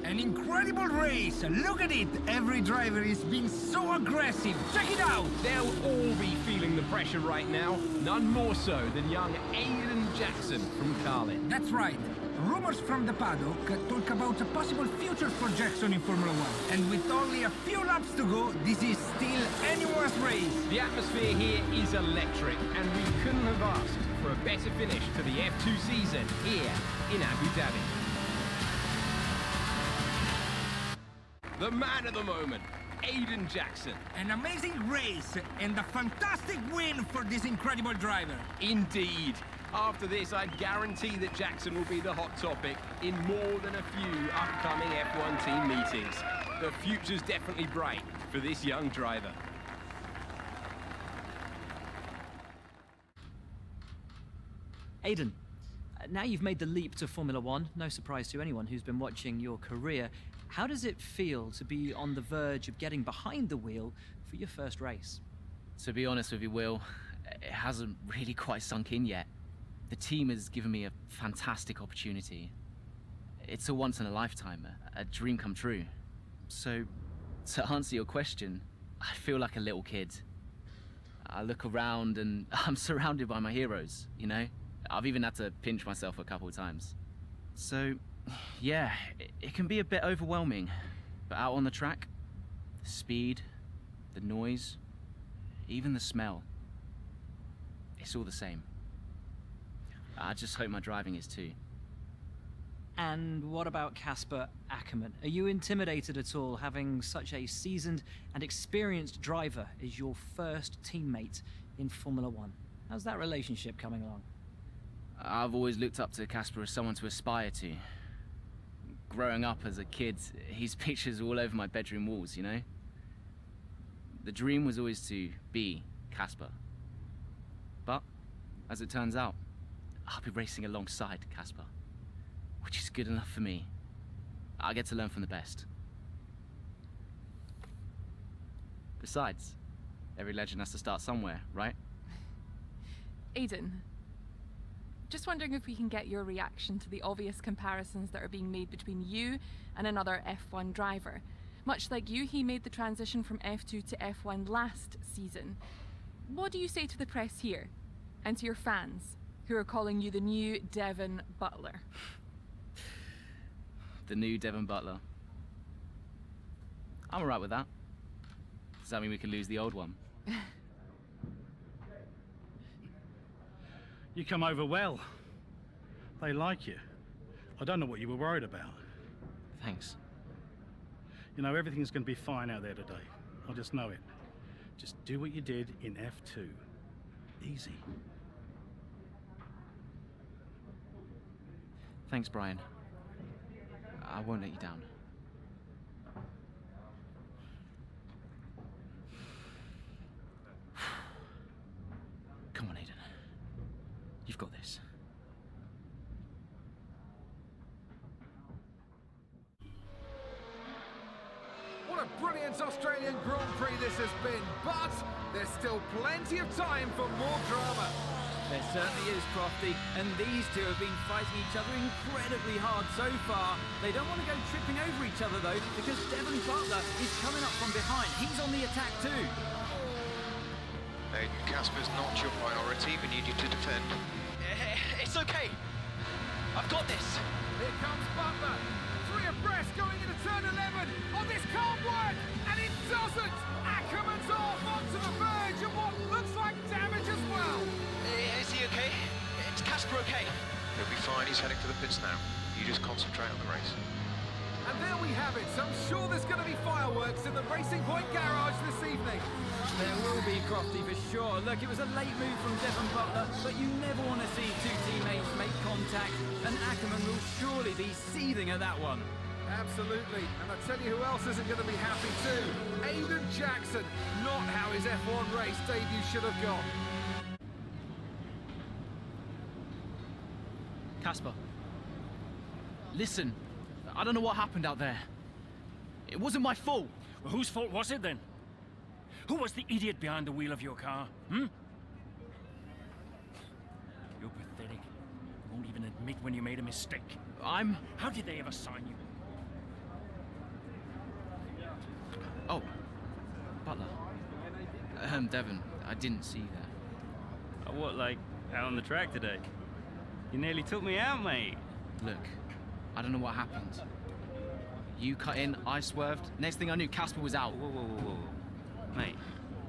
An incredible race! Look at it! Every driver is being so aggressive! Check it out! They'll all be feeling the pressure right now. None more so than young Aiden Jackson from Carlin. That's right. Rumors from the paddock talk about a possible future for Jackson in Formula 1. And with only a few laps to go, this is still anyone's race. The atmosphere here is electric, and we couldn't have asked for a better finish to the F2 season here in Abu Dhabi. The man of the moment, Aiden Jackson. An amazing race and a fantastic win for this incredible driver. Indeed. After this, I guarantee that Jackson will be the hot topic in more than a few upcoming F1 team meetings. The future's definitely bright for this young driver. Aiden, now you've made the leap to Formula One, no surprise to anyone who's been watching your career. How does it feel to be on the verge of getting behind the wheel for your first race? To be honest with you, Will, it hasn't really quite sunk in yet. The team has given me a fantastic opportunity. It's a once-in-a-lifetime, a dream come true. So, to answer your question, I feel like a little kid. I look around and I'm surrounded by my heroes, you know? I've even had to pinch myself a couple of times. So, yeah, it can be a bit overwhelming. But out on the track, the speed, the noise, even the smell, it's all the same. I just hope my driving is too. And what about Casper Ackerman? Are you intimidated at all having such a seasoned and experienced driver as your first teammate in Formula One? How's that relationship coming along? I've always looked up to Casper as someone to aspire to. Growing up as a kid, his pictures all over my bedroom walls, you know? The dream was always to be Casper. But, as it turns out, I'll be racing alongside Casper, which is good enough for me. I get to learn from the best. Besides, every legend has to start somewhere, right? Aiden, just wondering if we can get your reaction to the obvious comparisons that are being made between you and another F1 driver. Much like you, he made the transition from F2 to F1 last season. What do you say to the press here, and to your fans, who are calling you the new Devon Butler? The new Devon Butler. I'm alright with that. Does that mean we could lose the old one? You come over well. They like you. I don't know what you were worried about. Thanks. You know, everything's going to be fine out there today. I just know it. Just do what you did in F2. Easy. Thanks, Brian. I won't let you down. Come on, Aiden. You've got this. What a brilliant Australian Grand Prix this has been, but there's still plenty of time for more drama. There certainly is, Crofty, and these two have been fighting each other incredibly hard so far. They don't want to go tripping over each other, though, because Devon Butler is coming up from behind. He's on the attack, too. Aiden, Casper's not your priority. We need you to defend. It's okay. I've got this. Here comes Butler. 3 abreast going into turn 11. Oh, this can't work! And it doesn't! Ackerman's off onto the verge of what looks like damage as well. Is he okay? Is Casper okay? He'll be fine. He's heading for the pits now. You just concentrate on the race. And there we have it. So I'm sure there's going to be fireworks in the Racing Point garage this evening. There will be, Crofty, for sure. Look, it was a late move from Devon Butler, but you never want to see two teammates make contact, and Ackerman will surely be seething at that one. Absolutely. And I tell you who else isn't going to be happy too. Aiden Jackson. Not how his F1 race debut should have gone. Casper. Listen, I don't know what happened out there. It wasn't my fault. Well, whose fault was it then? Who was the idiot behind the wheel of your car, You're pathetic. You won't even admit when you made a mistake. I'm... How did they ever sign you? Butler. Devon, I didn't see you there. What, like, out on the track today? You nearly took me out, mate. Look, I don't know what happened. You cut in, I swerved. Next thing I knew, Casper was out. Whoa. Mate,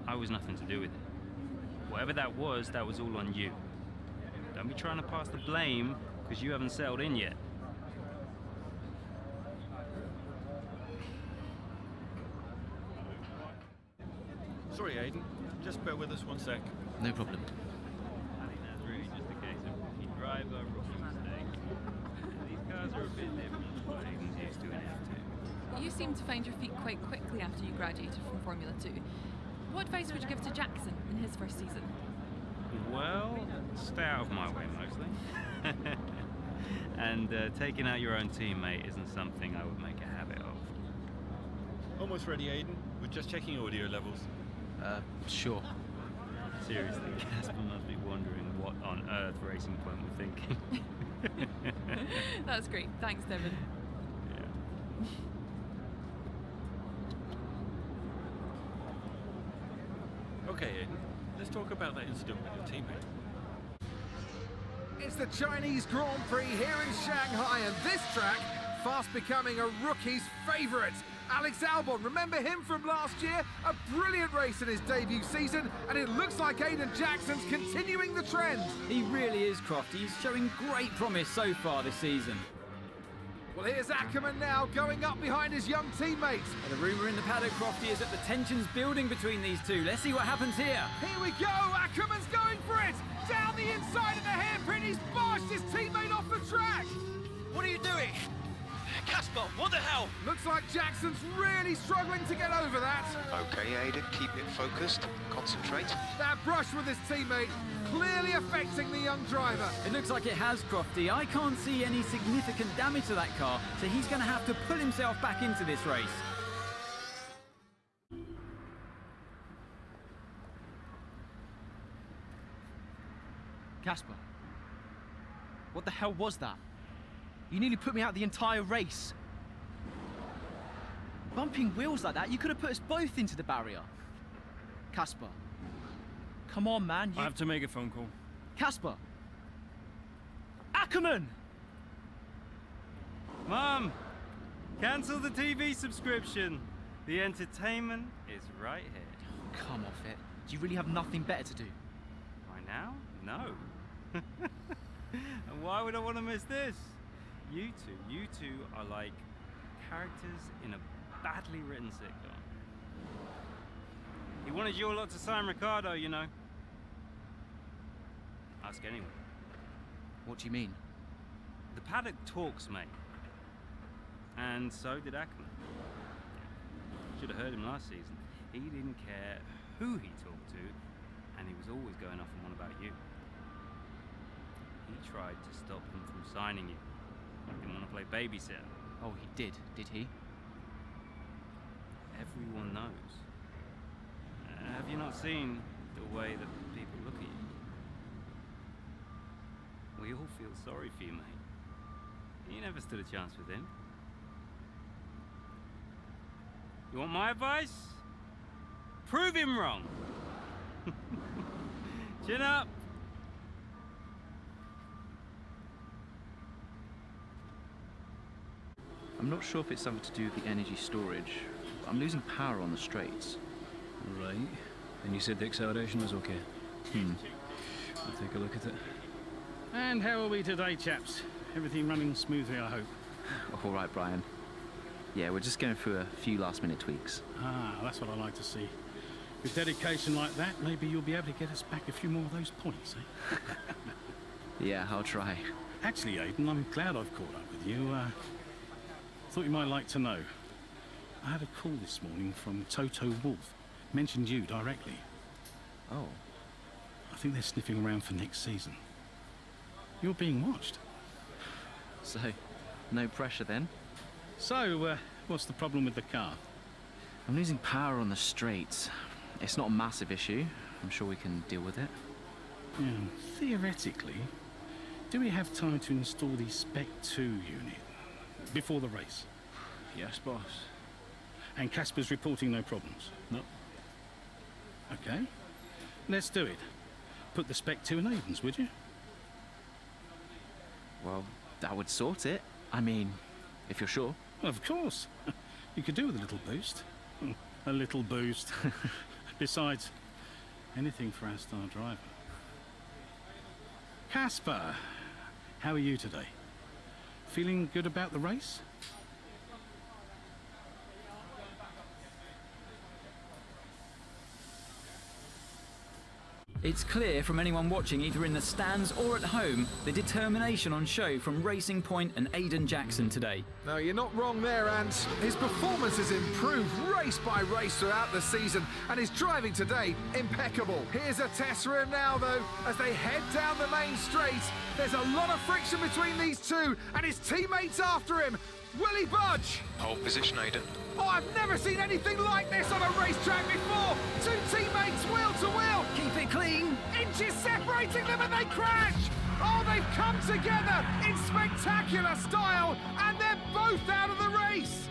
I was nothing to do with it. Whatever that was all on you. Don't be trying to pass the blame, because you haven't settled in yet. Sorry, Aiden. Just bear with us one sec. No problem. I think that's really just a case of rookie driver, rookie mistakes. These cars are a bit different from what Aiden's used to in F2. You seem to find your feet quite quickly after you graduated from Formula 2. What advice would you give to Jackson in his first season? Well, stay out of my way mostly. And taking out your own teammate isn't something I would make a habit of. Almost ready, Aiden. We're just checking audio levels. Sure. Seriously, Casper must be wondering what on earth Racing Point were thinking. That's great. Thanks, Devon. Yeah. Okay, Aiden. Let's talk about that incident with your teammate. It's the Chinese Grand Prix here in Shanghai, and this track fast becoming a rookie's favourite. Alex Albon, remember him from last year? A brilliant race in his debut season, and it looks like Aiden Jackson's continuing the trend. He really is, Crofty. He's showing great promise so far this season. Well, here's Ackerman now, going up behind his young teammates. And the rumour in the paddock, Crofty, is that the tension's building between these two. Let's see what happens here. Here we go, Ackerman's going for it! Down the inside of the hairpin, he's bashed his teammate off the track! What are you doing? Casper, what the hell? Looks like Jackson's really struggling to get over that. Okay, Aiden, keep it focused. Concentrate. That brush with his teammate clearly affecting the young driver. It looks like it has, Crofty. I can't see any significant damage to that car, so he's going to have to pull himself back into this race. Casper, what the hell was that? You nearly put me out the entire race. Bumping wheels like that, you could have put us both into the barrier. Casper, come on, man. I have to make a phone call. Casper! Ackerman! Mum, cancel the TV subscription. The entertainment is right here. Come off it. Do you really have nothing better to do? Right now? No. And why would I want to miss this? You two are like characters in a badly written sitcom. He wanted your lot to sign Ricardo, you know. Ask anyone. What do you mean? The paddock talks, mate. And so did Ackerman. Should have heard him last season. He didn't care who he talked to, and he was always going off on one about you. He tried to stop him from signing you. Didn't want to play babysitter. Oh, he did he? Everyone knows. Have you not seen the way that people look at you? We all feel sorry for you, mate. You never stood a chance with him. You want my advice? Prove him wrong. Chin up. I'm not sure if it's something to do with the energy storage. I'm losing power on the straights. Right. And you said the acceleration was okay? I'll take a look at it. And how are we today, chaps? Everything running smoothly, I hope. All right, Brian. Yeah, we're just going through a few last-minute tweaks. Ah, that's what I like to see. With dedication like that, maybe you'll be able to get us back a few more of those points, eh? Yeah, I'll try. Actually, Aiden, I'm glad I've caught up with you. Thought you might like to know. I had a call this morning from Toto Wolff. Mentioned you directly. Oh. I think they're sniffing around for next season. You're being watched. So, no pressure then? So, what's the problem with the car? I'm losing power on the straights. It's not a massive issue. I'm sure we can deal with it. Yeah, theoretically, do we have time to install the Spec 2 unit before the race? Yes, boss. And Casper's reporting no problems? No. Okay, let's do it. Put the Spec 2 in Aiden's, would you? Well, that would sort it. I mean, if you're sure. Of course. You could do with a little boost. A little boost. Besides, anything for our star driver. Casper, how are you today? Feeling good about the race? It's clear from anyone watching either in the stands or at home the determination on show from Racing Point and Aiden Jackson today. No, you're not wrong there, and his performance has improved race by race throughout the season, and his driving today, impeccable. Here's a test for him now, though, as they head down the main straight. There's a lot of friction between these two, and his teammates after him. Will he budge? Pole position, Aiden. Oh, I've never seen anything like this on a racetrack before. Two teammates wheel to wheel. Keep it clean. Inches separating them and they crash. Oh, they've come together in spectacular style and they're both out of the race.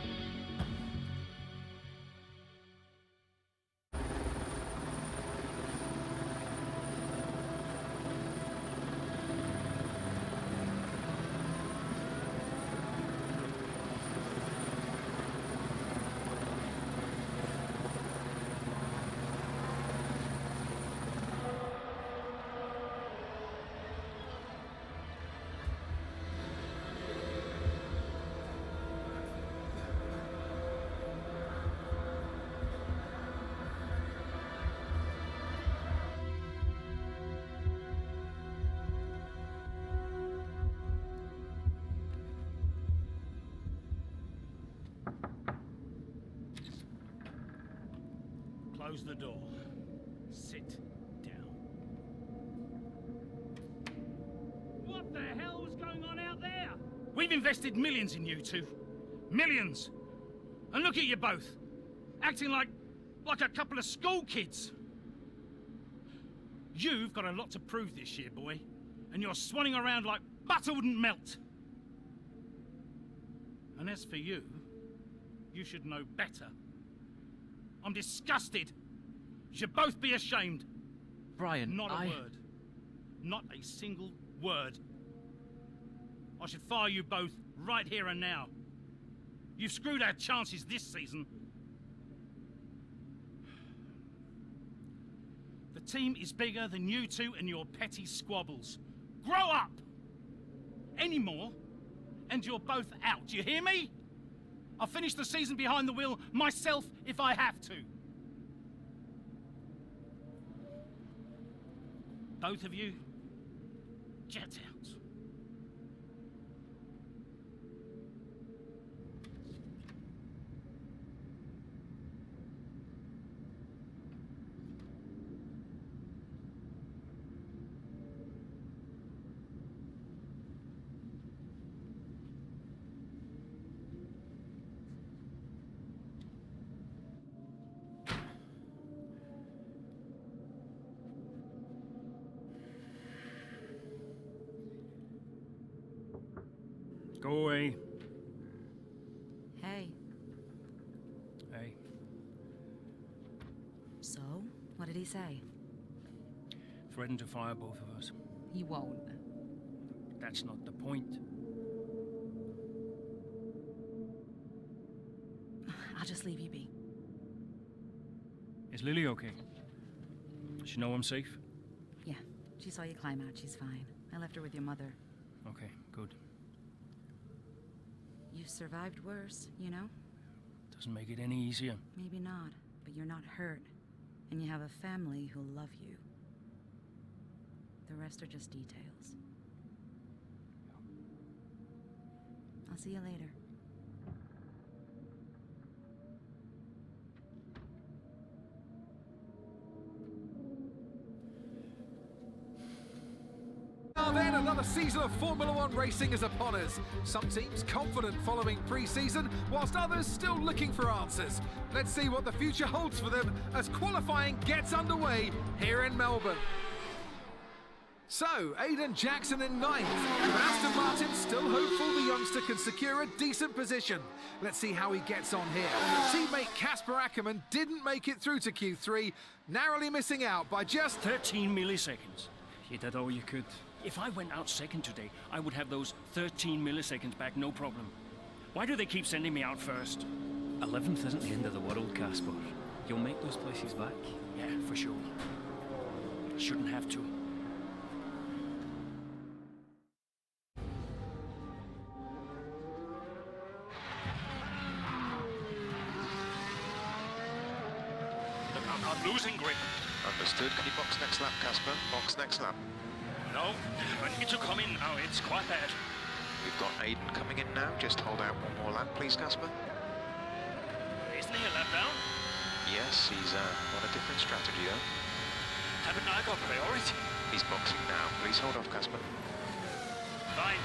Close the door. Sit down. What the hell is going on out there? We've invested millions in you two. Millions. And look at you both. Acting like a couple of school kids. You've got a lot to prove this year, boy. And you're swanning around like butter wouldn't melt. And as for you, you should know better. I'm disgusted. You should both be ashamed. Brian, Not a word. Not a single word. I should fire you both right here and now. You've screwed our chances this season. The team is bigger than you two and your petty squabbles. Grow up! Any more, and you're both out. Do you hear me? I'll finish the season behind the wheel myself if I have to. Both of you, get out. Go away. Hey. Hey. So, what did he say? Threatened to fire both of us. He won't. But that's not the point. I'll just leave you be. Is Lily okay? Does she know I'm safe? Yeah, she saw you climb out. She's fine. I left her with your mother. Okay, good. You've survived worse, you know? Doesn't make it any easier. Maybe not, but you're not hurt. And you have a family who love you. The rest are just details. I'll see you later. Now then, another season of Formula One racing is upon us. Some teams confident following pre-season, whilst others still looking for answers. Let's see what the future holds for them as qualifying gets underway here in Melbourne. So, Aiden Jackson in ninth. But Aston Martin still hopeful the youngster can secure a decent position. Let's see how he gets on here. Teammate Casper Ackerman didn't make it through to Q3, narrowly missing out by just 13 milliseconds. You did all you could. If I went out second today, I would have those 13 milliseconds back, no problem. Why do they keep sending me out first? 11th isn't the end of the world, Casper. You'll make those places back. Yeah, for sure. Shouldn't have to. I'm losing grip. Understood. Can you box next lap, Casper? Box next lap. No, I need to come in now. It's quite bad. We've got Aiden coming in now. Just hold out one more lap, please, Casper. Isn't he a lap down? Yes, he's on a different strategy, though. Haven't I got priority? He's boxing now. Please hold off, Casper. Fine.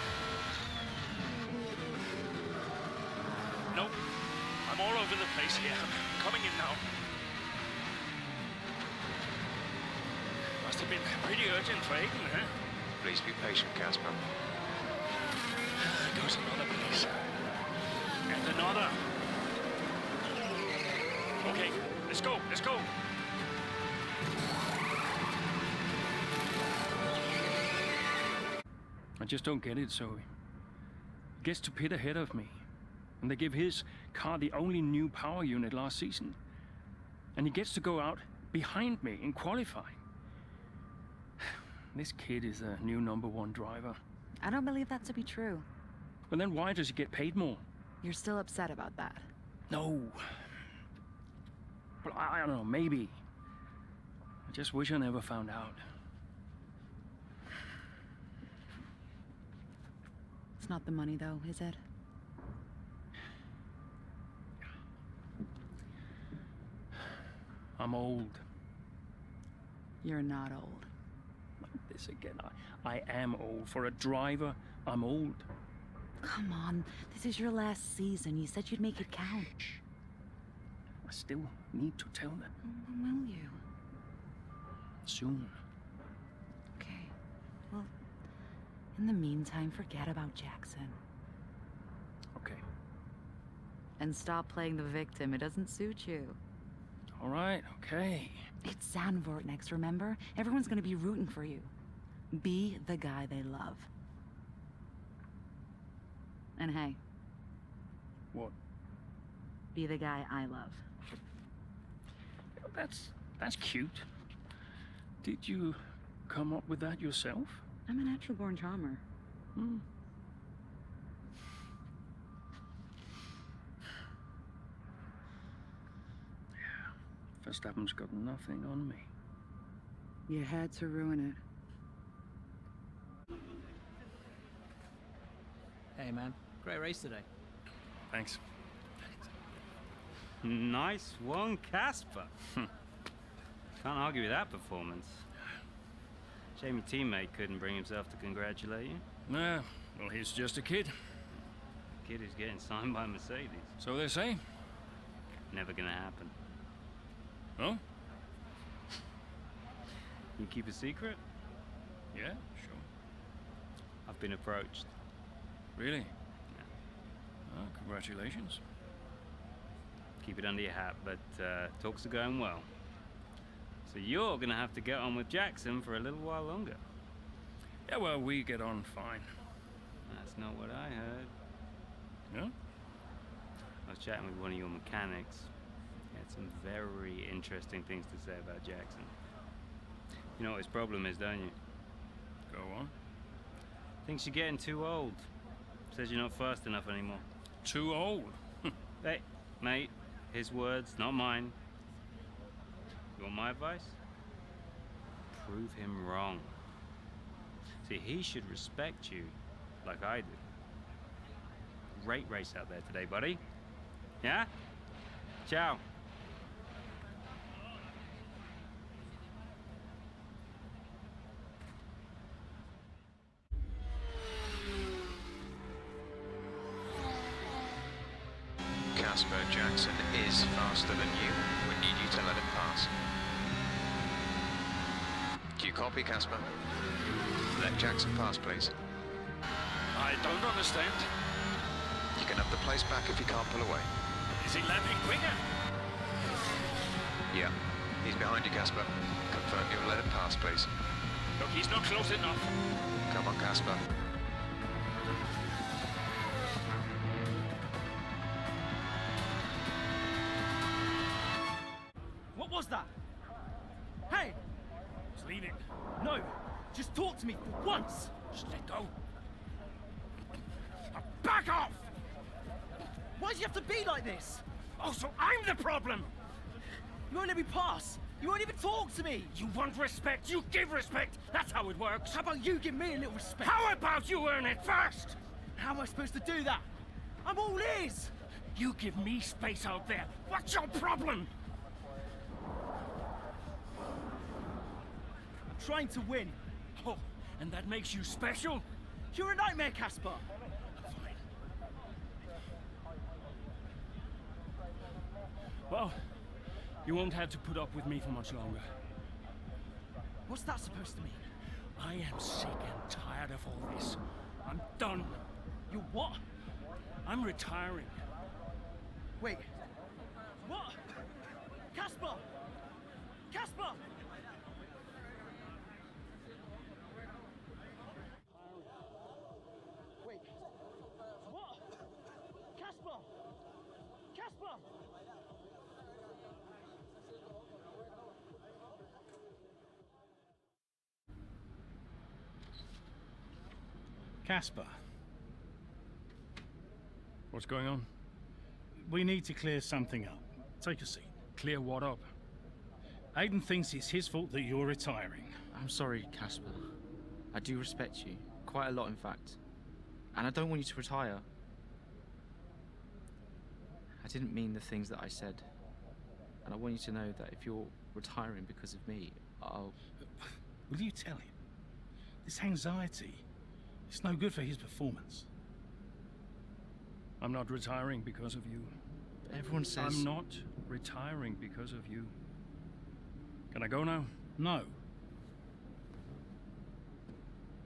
No, I'm all over the place here. I'm coming in now. Must have been pretty urgent for Aiden, huh? Please be patient, Casper. There goes another place. And another. Okay, let's go, let's go. I just don't get it, Zoe. He gets to pit ahead of me. And they give his car the only new power unit last season. And he gets to go out behind me in qualifying. This kid is the new #1 driver. I don't believe that to be true. But then why does he get paid more? You're still upset about that. No. Well, I don't know, maybe. I just wish I never found out. It's not the money, though, is it? I'm old. You're not old. This again. I am old. For a driver, I'm old. Come on, this is your last season. You said you'd make it count. I still need to tell them. When will you? Soon. Okay. Well, in the meantime, forget about Jackson. Okay. And stop playing the victim. It doesn't suit you. All right, okay. It's Zandvoort next, remember? Everyone's gonna be rooting for you. Be the guy they love. And hey. What? Be the guy I love. That's cute. Did you come up with that yourself? I'm a natural-born charmer. Hmm. Yeah. Verstappen's got nothing on me. You had to ruin it. Hey, man. Great race today. Thanks. Nice one, Casper. Can't argue with that performance. Shame your teammate couldn't bring himself to congratulate you. Nah, well, he's just a kid. Kid who's getting signed by Mercedes. So they say. Never gonna happen. Oh? You keep a secret? Yeah, sure. I've been approached. Really? Yeah. Oh, congratulations. Keep it under your hat, but talks are going well. So you're gonna have to get on with Jackson for a little while longer. Yeah, well, we get on fine. That's not what I heard. No? I was chatting with one of your mechanics. He had some very interesting things to say about Jackson. You know what his problem is, don't you? Go on. Thinks you're getting too old. Says you're not fast enough anymore. Too old? Hey, mate, his words, not mine. You want my advice? Prove him wrong. See, he should respect you like I do. Great race out there today, buddy. Yeah? Ciao. Casper, Jackson is faster than you. We need you to let him pass. You copy, Casper? Let Jackson pass, please. I don't understand. You can have the place back if you can't pull away. Is he landing quicker? Yeah. He's behind you, Casper. Confirm you'll let him pass, please. Look, he's not close enough. Come on, Casper. What was that? Hey! Just leave it. No! Just talk to me for once! Just let go. Back off! Why do you have to be like this? Oh, so I'm the problem! You won't let me pass! You won't even talk to me! You want respect, you give respect! That's how it works! How about you give me a little respect? How about you earn it first? How am I supposed to do that? I'm all ears! You give me space out there. What's your problem? I'm trying to win. Oh, and that makes you special? You're a nightmare, Casper! Well, you won't have to put up with me for much longer. What's that supposed to mean? I am sick and tired of all this. I'm done. You what? I'm retiring. Wait. What? Casper! Casper! Wait. What? Casper! Casper! Casper, What's going on? we need to clear something up. Take a seat. Clear what up? Aiden thinks it's his fault that you're retiring. I'm sorry, Casper. I do respect you. Quite a lot, in fact. And I don't want you to retire. I didn't mean the things that I said. And I want you to know that if you're retiring because of me, I'll... Will you tell him? This anxiety, it's no good for his performance. I'm not retiring because of you. Everyone says... I'm not retiring because of you. Can I go now? No.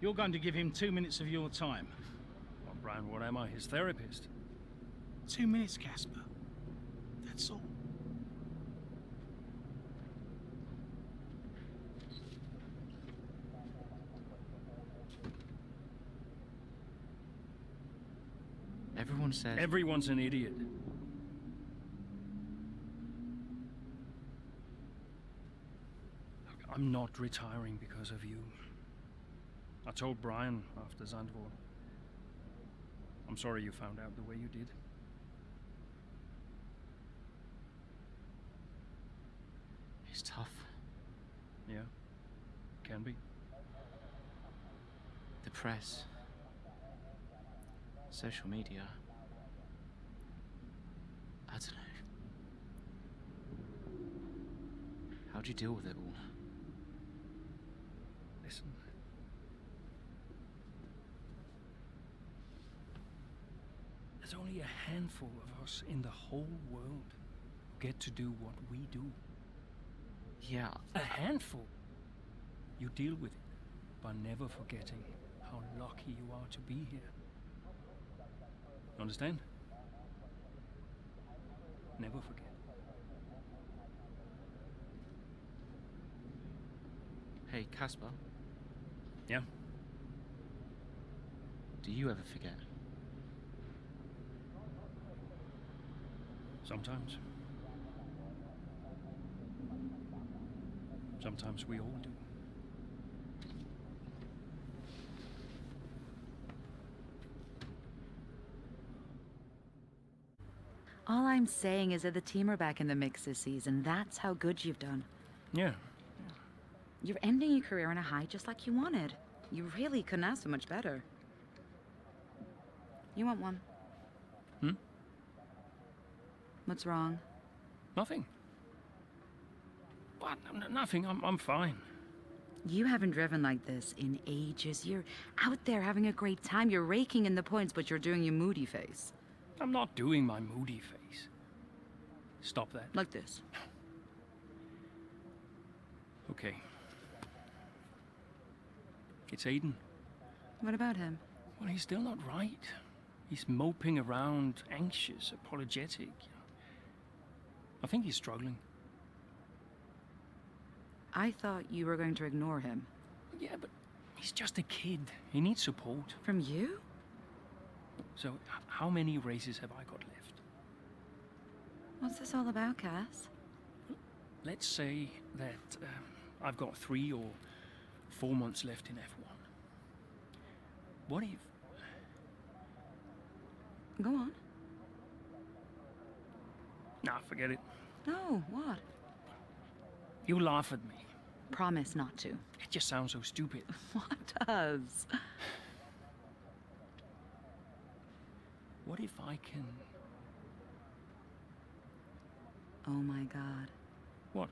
You're going to give him 2 minutes of your time. Well, Brian, what am I? His therapist? 2 minutes, Casper. That's all. Everyone says... Everyone's an idiot. Look, I'm not retiring because of you. I told Brian after Zandvoort. I'm sorry you found out the way you did. It's tough. Yeah, can be. The press. Social media. I don't know. How'd you deal with it all? Listen. There's only a handful of us in the whole world who get to do what we do. Yeah. A handful. You deal with it by never forgetting how lucky you are to be here. Understand? Never forget. Hey, Casper. Yeah? Do you ever forget? Sometimes. Sometimes we all do. All I'm saying is that the team are back in the mix this season. That's how good you've done. Yeah. You're ending your career on a high just like you wanted. You really couldn't ask for much better. You want one? Hmm? What's wrong? Nothing. What? Nothing. I'm fine. You haven't driven like this in ages. You're out there having a great time. You're raking in the points, but you're doing your moody face. I'm not doing my moody face. Stop that. Like this. Okay. It's Aiden. What about him? Well, he's still not right. He's moping around, anxious, apologetic. I think he's struggling. I thought you were going to ignore him. Yeah, but he's just a kid. He needs support. From you? So, how many races have I got left? What's this all about, Cass? Let's say that I've got 3 or 4 months left in F1. What if... Go on. Nah, forget it. No, what? You laugh at me. Promise not to. It just sounds so stupid. What does? What if I can... Oh my god. What?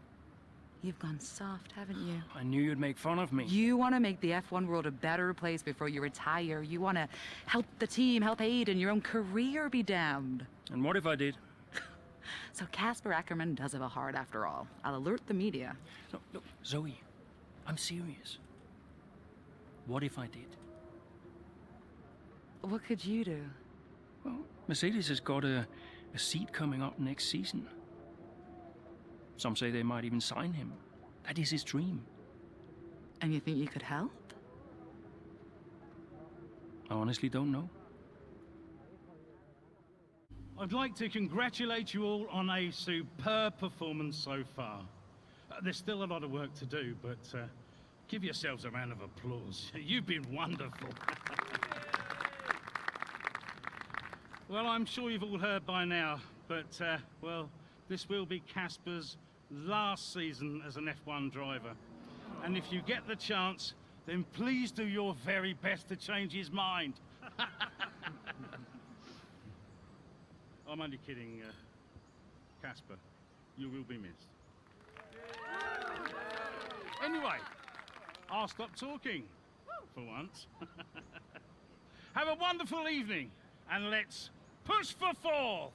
You've gone soft, haven't you? I knew you'd make fun of me. You want to make the F1 world a better place before you retire. You want to help the team, help Aiden, your own career be damned. And what if I did? So Casper Ackerman does have a heart after all. I'll alert the media. Look, Zoe, I'm serious. What if I did? What could you do? Well, Mercedes has got a seat coming up next season. Some say they might even sign him. That is his dream. And you think you could help? I honestly don't know. I'd like to congratulate you all on a superb performance so far. There's still a lot of work to do, but give yourselves a round of applause. You've been wonderful. Well, I'm sure you've all heard by now, but, well, this will be Casper's last season as an F1 driver. And if you get the chance, then please do your very best to change his mind. I'm only kidding, Casper. You will be missed. Anyway, I'll stop talking, for once. Have a wonderful evening, and let's push for 4th!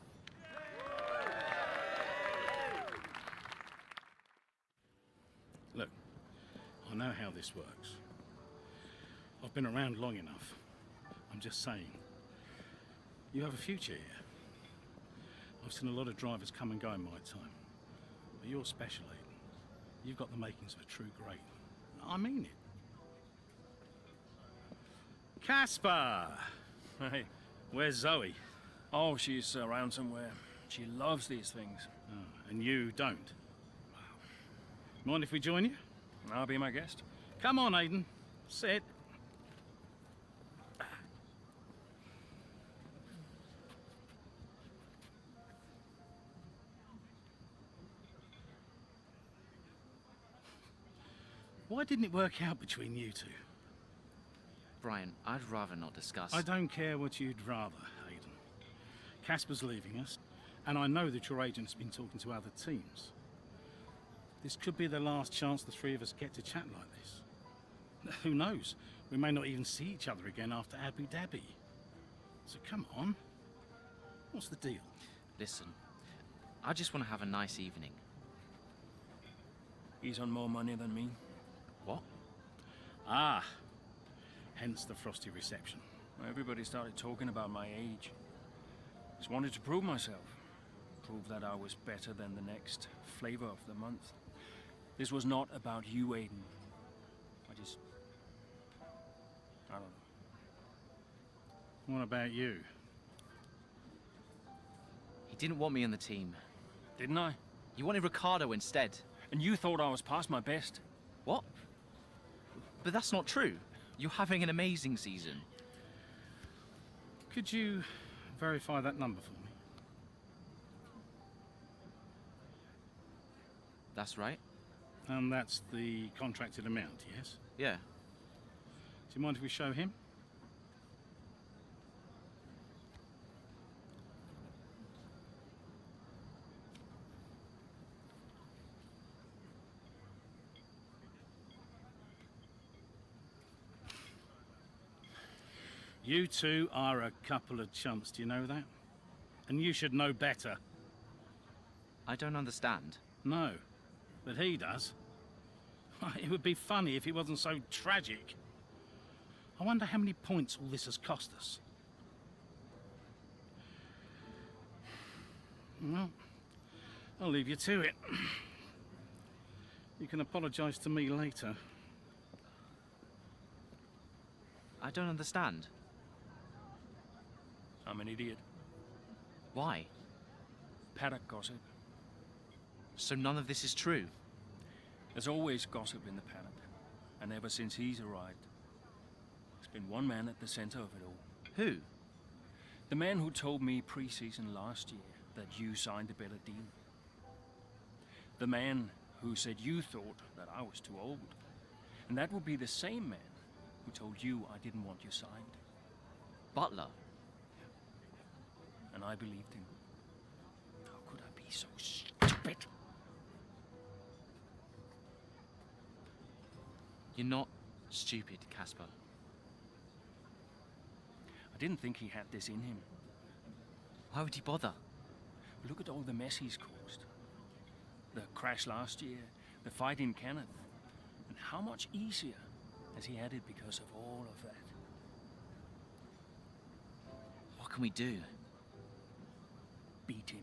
Look, I know how this works. I've been around long enough. I'm just saying, you have a future here. I've seen a lot of drivers come and go in my time. But you're special, Aiden. You've got the makings of a true great. I mean it. Casper! Hey, where's Zoe? Oh, she's around somewhere. She loves these things. Oh, and you don't? Mind if we join you? I'll be my guest. Come on, Aiden. Sit. Why didn't it work out between you two? Brian, I'd rather not discuss. I don't care what you'd rather, Aiden. Casper's leaving us, and I know that your agent's been talking to other teams. This could be the last chance the 3 of us get to chat like this. Who knows? We may not even see each other again after Abu Dhabi. So come on. What's the deal? Listen, I just want to have a nice evening. He's on more money than me. What? Ah, hence the frosty reception. Everybody started talking about my age. Just wanted to prove myself. Prove that I was better than the next flavor of the month. This was not about you, Aiden. I don't know. What about you? He didn't want me on the team. Didn't I? You wanted Ricardo instead. And you thought I was past my best. What? But that's not true. You're having an amazing season. Could you verify that number for me? That's right. And that's the contracted amount, yes? Yeah. Do you mind if we show him? You two are a couple of chumps, do you know that? And you should know better. I don't understand. No, but he does. It would be funny if he wasn't so tragic. I wonder how many points all this has cost us. Well, I'll leave you to it. You can apologise to me later. I don't understand. I'm an idiot. Why? Paddock gossip. So none of this is true? There's always gossip in the paddock. And ever since he's arrived, there's been one man at the center of it all. Who? The man who told me pre-season last year that you signed a better deal. The man who said you thought that I was too old. And that would be the same man who told you I didn't want you signed. Butler? And I believed him. How could I be so stupid? You're not stupid, Casper. I didn't think he had this in him. Why would he bother? Look at all the mess he's caused. The crash last year, the fight in Kenneth. And how much easier has he had it because of all of that? What can we do? Beat him.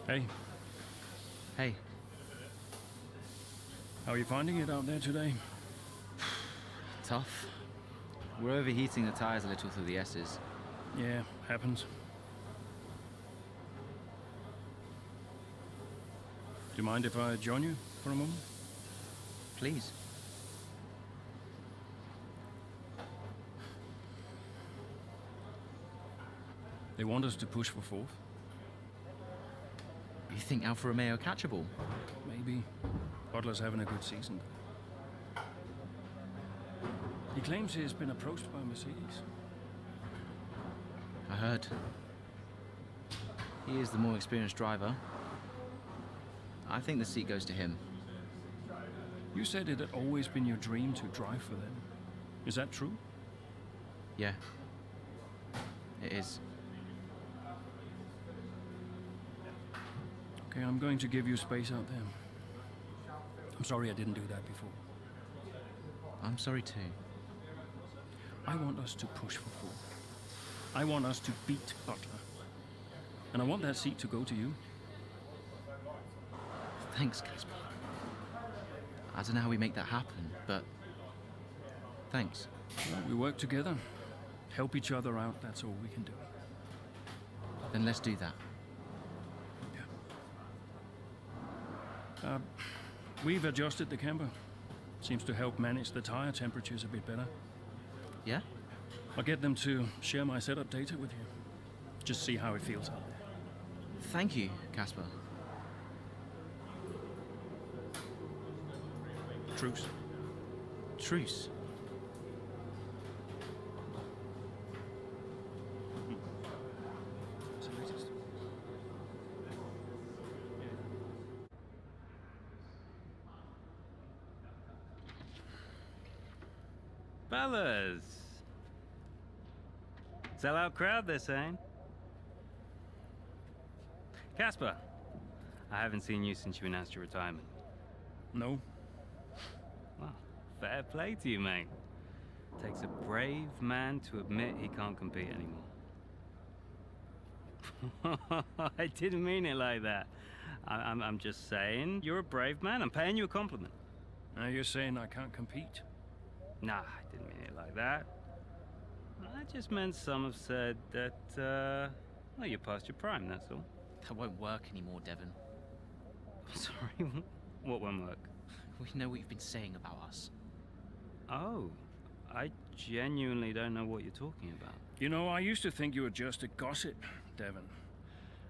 Hey. Hey. How are you finding it out there today? Tough. We're overheating the tires a little through the S's. Yeah, happens. Do you mind if I join you for a moment? Please. They want us to push for fourth. You think Alfa Romeo catchable? Maybe. Butler's having a good season. He claims he's been approached by Mercedes. I heard. He is the more experienced driver. I think the seat goes to him. You said it had always been your dream to drive for them. Is that true? Yeah. It is. Okay, I'm going to give you space out there. I'm sorry I didn't do that before. I'm sorry too. I want us to push for fourth. I want us to beat Butler. And I want that seat to go to you. Thanks, Casper. I don't know how we make that happen, but thanks. Well, we work together. Help each other out, that's all we can do. Then let's do that. We've adjusted the camber. Seems to help manage the tire temperatures a bit better. Yeah? I'll get them to share my setup data with you. Just see how it feels out there. Thank you, Casper. Truce. Truce. Fellas! Sell-out crowd, they're saying. Casper, I haven't seen you since you announced your retirement. No. Well, fair play to you, mate. Takes a brave man to admit he can't compete anymore. I didn't mean it like that. I'm just saying, you're a brave man. I'm paying you a compliment. Now you're saying I can't compete? Nah, I didn't mean it like that. I just meant some have said that, well, you're past your prime, that's all. That won't work anymore, Devon. Sorry, what won't work? We know what you've been saying about us. Oh, I genuinely don't know what you're talking about. You know, I used to think you were just a gossip, Devon.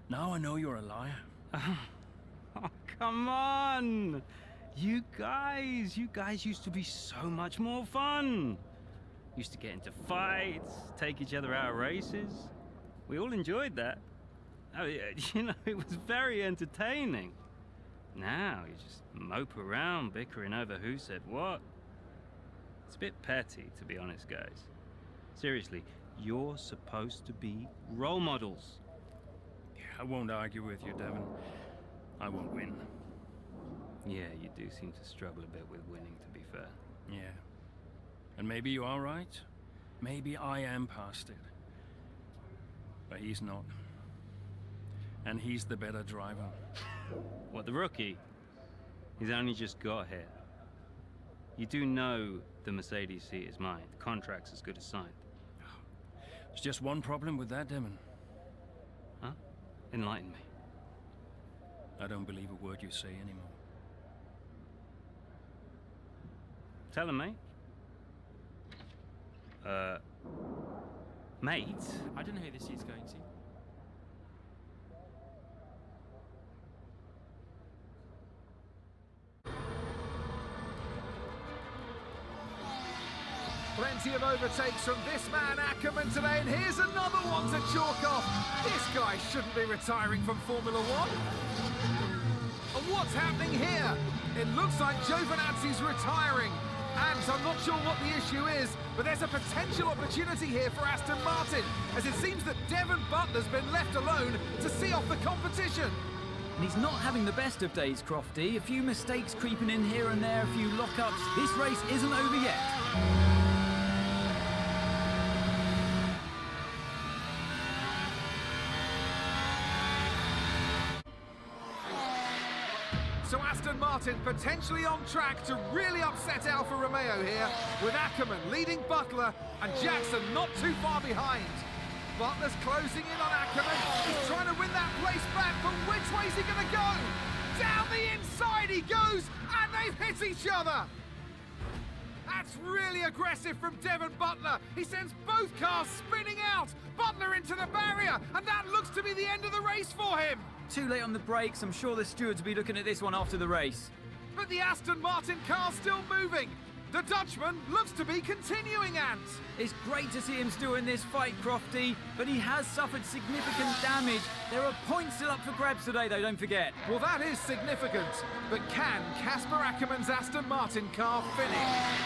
Now I know you're a liar. Oh, come on! You guys used to be so much more fun. Used to get into fights, take each other out of races. We all enjoyed that. I mean, you know, it was very entertaining. Now you just mope around bickering over who said what. It's a bit petty, to be honest, guys. Seriously, you're supposed to be role models. Yeah, I won't argue with you, Devon. I won't win. Yeah, you do seem to struggle a bit with winning, to be fair. Yeah. And maybe you are right. Maybe I am past it. But he's not. And he's the better driver. What, the rookie? He's only just got here. You do know the Mercedes seat is mine. The contract's as good as signed. There's just one problem with that, Devon. Huh? Enlighten me. I don't believe a word you say anymore. Tell him, mate. Mate? I don't know who this seat's going to. Plenty of overtakes from this man Ackerman today, and here's another one to chalk off. This guy shouldn't be retiring from Formula One. And what's happening here? It looks like Giovinazzi's retiring. And I'm not sure what the issue is, but there's a potential opportunity here for Aston Martin, as it seems that Devon Butler's been left alone to see off the competition. And he's not having the best of days, Crofty. A few mistakes creeping in here and there, a few lockups. This race isn't over yet. So Aston Martin potentially on track to really upset Alfa Romeo here, with Ackerman leading Butler and Jackson not too far behind. Butler's closing in on Ackerman. He's trying to win that place back, but which way's he going to go? Down the inside he goes, and they've hit each other. That's really aggressive from Devon Butler. He sends both cars spinning out. Butler into the barrier, and that looks to be the end of the race for him. Too late on the brakes. I'm sure the stewards will be looking at this one after the race. But the Aston Martin car's still moving. The Dutchman looks to be continuing, Ant. It's great to see him still in this fight, Crofty, but he has suffered significant damage. There are points still up for grabs today, though, don't forget. Well, that is significant. But can Casper Ackerman's Aston Martin car finish?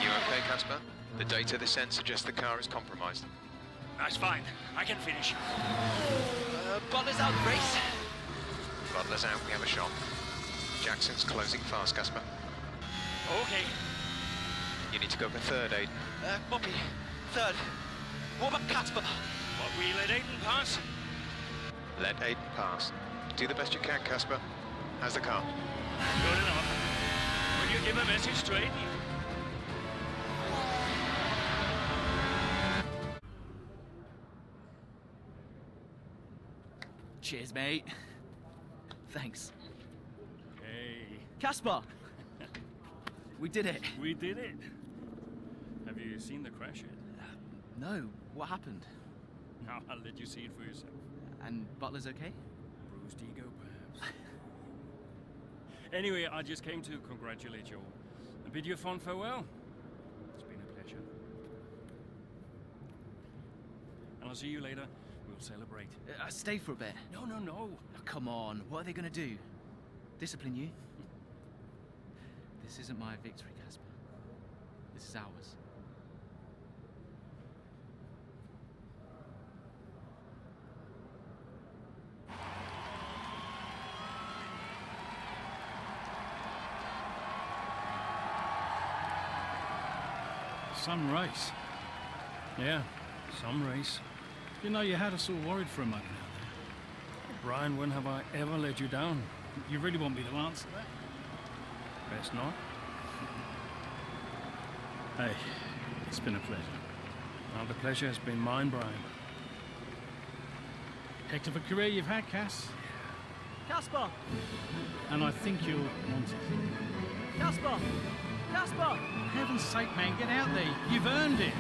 You okay, Casper? The data this end suggests the car is compromised. That's fine. I can finish. Butler's out the race. Butler's out, we have a shot. Jackson's closing fast, Casper. Okay. You need to go for third, Aiden. Copy. Third. What about Casper? But we let Aiden pass. Let Aiden pass. Do the best you can, Casper. How's the car? Good enough. Will you give a message to Aiden? Cheers, mate. Thanks. Hey. Casper! We did it. We did it. Have you seen the crash yet? No. What happened? No, I'll let you see it for yourself. And Butler's okay? Bruised ego, perhaps. Anyway, I just came to congratulate you all and bid you a fond farewell. It's been a pleasure. And I'll see you later. We'll celebrate. Stay for a bit. No, no, no. Oh, come on. What are they going to do? Discipline you? This isn't my victory, Casper. This is ours. Some race. Yeah, some race. You know, you had us all worried for a moment out there. Brian, when have I ever let you down? You really want me to answer that? Best not. Hey, it's been a pleasure. Well, the pleasure has been mine, Brian. Heck of a career you've had, Cass. Casper! And I think you'll want it. Casper! Casper! For heaven's sake, man, get out there. You've earned it.